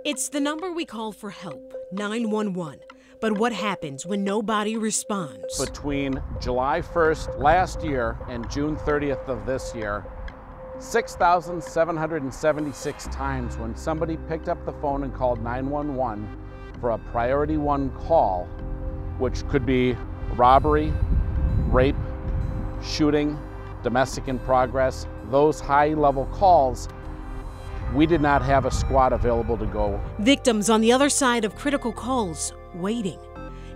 It's the number we call for help, 911. But what happens when nobody responds? Between July 1st last year and June 30th of this year, 6,776 times when somebody picked up the phone and called 911 for a priority 1 call, which could be robbery, rape, shooting, domestic in progress, those high-level calls, we did not have a squad available to go. Victims on the other side of critical calls, waiting.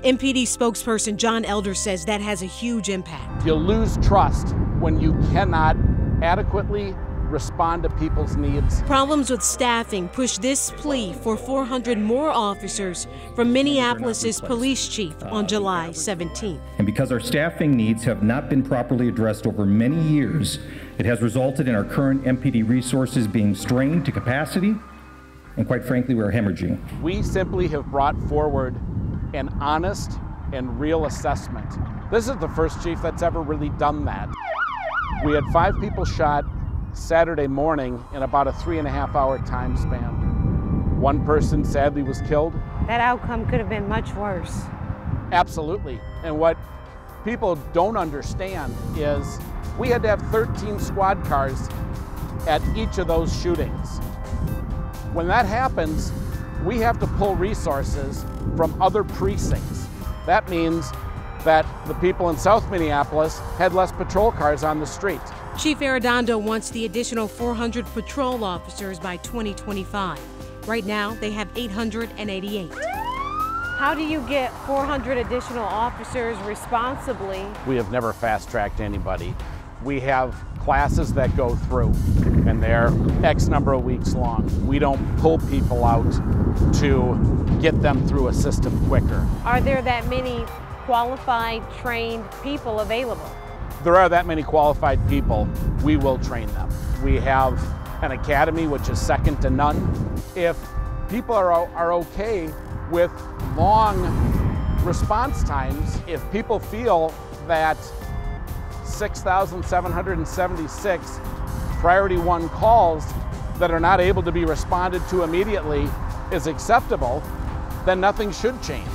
MPD spokesperson John Elder says that has a huge impact. You lose trust when you cannot adequately respond to people's needs. Problems with staffing push this plea for 400 more officers from Minneapolis's police chief on July 17th. And because our staffing needs have not been properly addressed over many years, it has resulted in our current MPD resources being strained to capacity, and quite frankly, we're hemorrhaging. We simply have brought forward an honest and real assessment. This is the first chief that's ever really done that. We had 5 people shot Saturday morning in about a 3.5-hour time span. 1 person sadly was killed. That outcome could have been much worse. Absolutely. And what people don't understand is we had to have 13 squad cars at each of those shootings. When that happens, we have to pull resources from other precincts. That means that the people in South Minneapolis had less patrol cars on the street. Chief Arredondo wants the additional 400 patrol officers by 2025. Right now, they have 888. How do you get 400 additional officers responsibly? We have never fast-tracked anybody. We have classes that go through, and they're X number of weeks long. We don't pull people out to get them through a system quicker. Are there that many qualified, trained people available? There are that many qualified people, we will train them. We have an academy which is second to none. If people are okay with long response times, if people feel that 6,776 priority 1 calls that are not able to be responded to immediately is acceptable, then nothing should change.